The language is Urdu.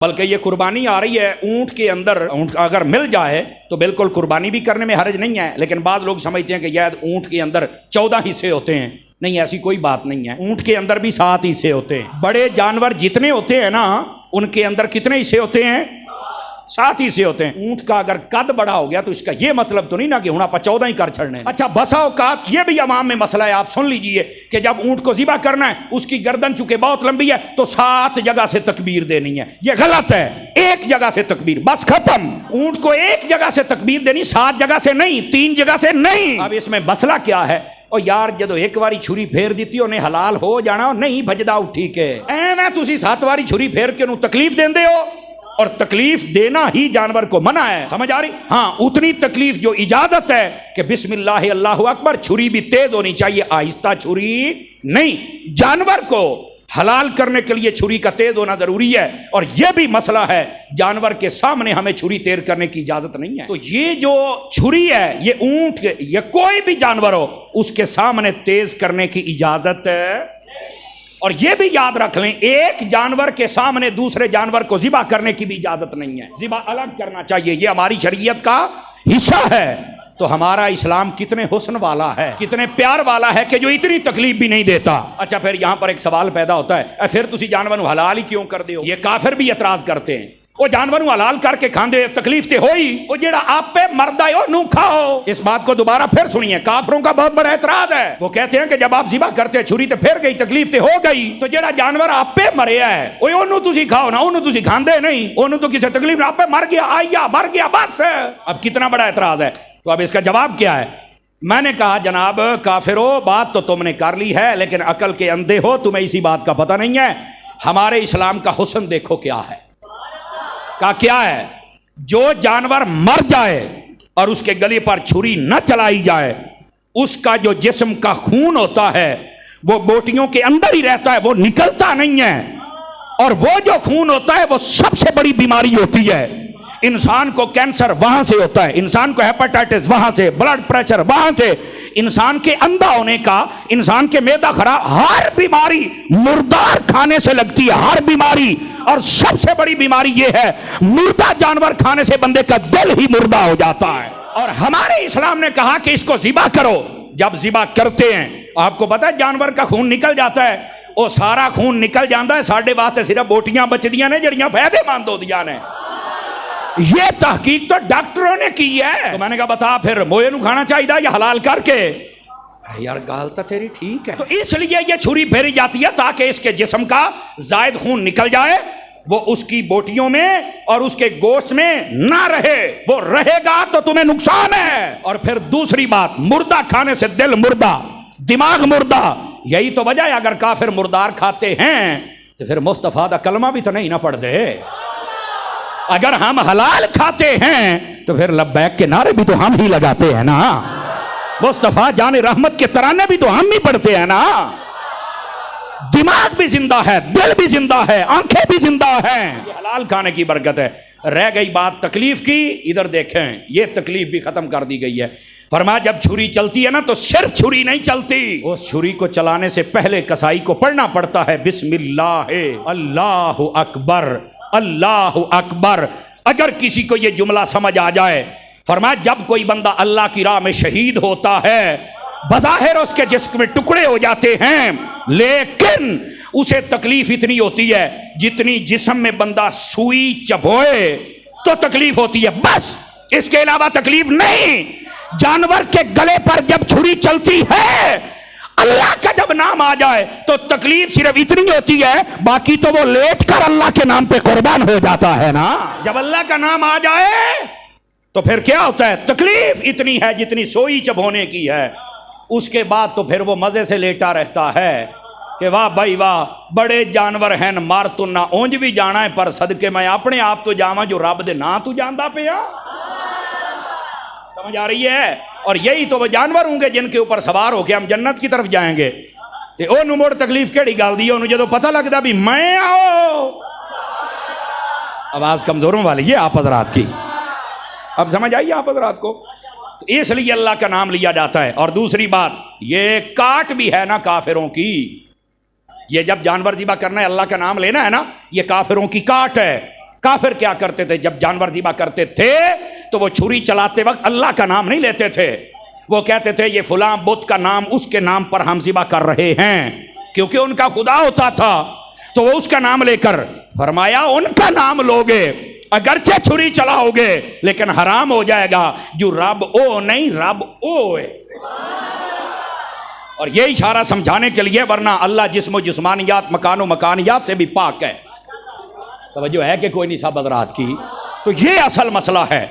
بلکہ یہ قربانی آ رہی ہے اونٹ کے اندر، اونٹ اگر مل جائے تو بالکل قربانی بھی کرنے میں حرج نہیں ہے، لیکن بعض لوگ سمجھتے ہیں کہ یاد اونٹ کے اندر 14 حصے ہوتے ہیں. نہیں، ایسی کوئی بات نہیں ہے. اونٹ کے اندر بھی 7 حصے ہوتے ہیں. بڑے جانور جتنے ہوتے ہیں نا ان کے اندر کتنے حصے ہوتے ہیں؟ 7 حصے ہوتے ہیں. اونٹ کا اگر قد بڑا ہو گیا تو اس کا یہ مطلب تو نہیں نا کہ ہوں آپ 14 ہی کر چھڑنے. اچھا، بسا اوقات یہ بھی عوام میں مسئلہ ہے، آپ سن لیجئے کہ جب اونٹ کو ذبح کرنا ہے اس کی گردن چونکہ بہت لمبی ہے تو 7 جگہ سے تکبیر دینی ہے. یہ غلط ہے. ایک جگہ سے تکبیر، بس ختم. اونٹ کو ایک جگہ سے تکبیر دینی، 7 جگہ سے نہیں، 3 جگہ سے نہیں. اب اس میں مسئلہ کیا ہے؟ اور یار جدو ایک واری چھری پھیر دیتی انہیں حلال ہو جانا، نہیں بجدا اٹھی کے ایویں تسی 7 واری چھری پھیر کے انہوں تکلیف دیندے ہو، اور تکلیف دینا ہی جانور کو منع ہے. سمجھ آ رہی؟ ہاں، اتنی تکلیف جو اجازت ہے کہ بسم اللہ اللہ اکبر، چھری بھی تیز ہونی چاہیے، آہستہ چھری نہیں. جانور کو حلال کرنے کے لیے چھری کا تیز ہونا ضروری ہے. اور یہ بھی مسئلہ ہے، جانور کے سامنے ہمیں چھری تیر کرنے کی اجازت نہیں ہے. تو یہ جو چھری ہے یہ اونٹ یا کوئی بھی جانور ہو اس کے سامنے تیز کرنے کی اجازت ہے. اور یہ بھی یاد رکھ لیں، ایک جانور کے سامنے دوسرے جانور کو ذبح کرنے کی بھی اجازت نہیں ہے. ذبح الگ کرنا چاہیے، یہ ہماری شریعت کا حصہ ہے. تو ہمارا اسلام کتنے حسن والا ہے، کتنے پیار والا ہے کہ جو اتنی تکلیف بھی نہیں دیتا. اچھا، پھر یہاں پر ایک سوال پیدا ہوتا ہے، پھر تسی جانور نو حلال ہی کیوں کر دیو؟ یہ کافر بھی اعتراض کرتے ہیں، وہ جانور نو حلال کر کے کھاندے تکلیف تے ہوئی، وہ جیڑا آپ پہ مرد ہے نو کھاؤ. اس بات کو دوبارہ پھر سنیے، کافروں کا بہت بڑا اعتراض ہے. وہ کہتے ہیں کہ جب آپ ذبح کرتے چھری تے پھر گئی، تکلیف تے ہو گئی، تو جیڑا جانور آپ پہ مریا ہے وہ انہوں تسی کھاؤ نا، انہوں تسی کھاندے نہیں، انہوں تو کسی تکلیف نہ، آپ پہ مر گیا، آیا مر گیا، بس. اب کتنا بڑا اعتراض ہے. تو اب اس کا جواب کیا ہے؟ میں نے کہا جناب کافرو، بات تو تم نے کر لی ہے لیکن عقل کے اندھے ہو، تمہیں اسی بات کا پتہ نہیں ہے. ہمارے اسلام کا حسن دیکھو کیا ہے. کیا ہے؟ جو جانور مر جائے اور اس کے گلے پر چھری نہ چلائی جائے، اس کا جو جسم کا خون ہوتا ہے وہ بوٹیوں کے اندر ہی رہتا ہے، وہ نکلتا نہیں ہے. اور وہ جو خون ہوتا ہے وہ سب سے بڑی بیماری ہوتی ہے. انسان کو کینسر وہاں سے ہوتا ہے، انسان کو ہیپاٹائٹس وہاں سے، بلڈ پریشر وہاں سے، انسان کے اندھا ہونے کا، انسان کے معدہ خراب، ہر بیماری مردار کھانے سے لگتی ہے، ہر بیماری. اور سب سے بڑی بیماری یہ ہے، مردہ جانور کھانے سے بندے کا دل ہی مردہ ہو جاتا ہے. اور ہمارے اسلام نے کہا کہ اس کو ذبح کرو. جب ذبح کرتے ہیں آپ کو پتا ہے جانور کا خون نکل جاتا ہے، وہ سارا خون نکل جاتا ہے، ساڑھے واسطے صرف بوٹیاں بچدیاں نے جڑیاں فائدے مند ہو دیا نے. یہ تحقیق تو ڈاکٹروں نے کی ہے. تو میں نے کہا بتا پھر موئے نو کھانا چاہیے یا حلال کر کے؟ یار گال تو تیری ٹھیک ہے. تو اس لیے یہ چھری پھیری جاتی ہے تاکہ اس کے جسم کا زائد خون نکل جائے، وہ اس کی بوٹیوں میں اور اس کے گوشت میں نہ رہے. وہ رہے گا تو تمہیں نقصان ہے. اور پھر دوسری بات، مردہ کھانے سے دل مردہ، دماغ مردہ. یہی تو وجہ ہے اگر کافر مردار کھاتے ہیں تو پھر مصطفیٰ دا کلمہ بھی تو نہیں نہ پڑھ دے. اگر ہم حلال کھاتے ہیں تو پھر لبیک کے نعرے بھی تو ہم ہی لگاتے ہیں نا، مصطفیٰ جان رحمت کے ترانے بھی تو ہم ہی پڑھتے ہیں نا. دماغ بھی زندہ ہے، دل بھی زندہ ہے، آنکھیں بھی زندہ ہیں. یہ حلال کھانے کی برکت ہے. رہ گئی بات تکلیف کی، ادھر دیکھیں یہ تکلیف بھی ختم کر دی گئی ہے. فرمایا جب چھری چلتی ہے نا تو صرف چھری نہیں چلتی، اس چھری کو چلانے سے پہلے کسائی کو پڑھنا پڑتا ہے بسم اللہ اللہ اکبر اللہ اکبر. اگر کسی کو یہ جملہ سمجھ آ جائے، فرمایا جب کوئی بندہ اللہ کی راہ میں شہید ہوتا ہے بظاہر اس کے جسم میں ٹکڑے ہو جاتے ہیں، لیکن اسے تکلیف اتنی ہوتی ہے جتنی جسم میں بندہ سوئی چبھوئے تو تکلیف ہوتی ہے، بس اس کے علاوہ تکلیف نہیں. جانور کے گلے پر جب چھری چلتی ہے، اللہ کا جب نام آ جائے تو تکلیف صرف اتنی ہوتی ہے، باقی تو وہ لیٹ کر اللہ کے نام پہ قربان ہو جاتا ہے نا. جب اللہ کا نام آ جائے تو پھر کیا ہوتا ہے؟ تکلیف اتنی ہے جتنی سوئی چبھونے کی ہے. اس کے بعد تو پھر وہ مزے سے لیٹا رہتا ہے کہ واہ بھائی واہ، بڑے جانور ہیں، مار تو نہ اونج بھی جانا ہے، پر صدقے میں اپنے آپ تو جاواں جو رب دے نا تو جاندا پیا. سمجھ آ رہی ہے؟ اور یہی تو وہ جانور ہوں گے جن کے اوپر سوار ہو کے ہم جنت کی طرف جائیں گے. تے انہوں موڑ تکلیف کیڑی گل دی، انہوں جدو پتہ لگدا بھی میں آؤ. آواز کمزوروں والی یہ آپ حضرات کی، اب سمجھ آئیے آپ حضرات کو. تو اس لیے اللہ کا نام لیا جاتا ہے. اور دوسری بات یہ کاٹ بھی ہے نا کافروں کی. یہ جب جانور ذبح کرنا ہے اللہ کا نام لینا ہے نا، یہ کافروں کی کاٹ ہے. کافر کیا کرتے تھے؟ جب جانور ذبح کرتے تھے تو وہ چھری چلاتے وقت اللہ کا نام نہیں لیتے تھے، وہ کہتے تھے یہ فلاں بت کا نام، اس کے نام پر ہم ذبح کر رہے ہیں، کیونکہ ان کا خدا ہوتا تھا تو وہ اس کا نام لے کر، فرمایا ان کا نام لوگے اگرچہ چھری چلاؤ گے لیکن حرام ہو جائے گا، جو رب او نہیں رب او ہے۔ اور یہ اشارہ سمجھانے کے لیے، ورنہ اللہ جسم و جسمانیات، مکان و مکانیات سے بھی پاک ہے۔ توجہ ہے کہ کوئی نہیں صاحب حضرات کی؟ تو یہ اصل مسئلہ ہے۔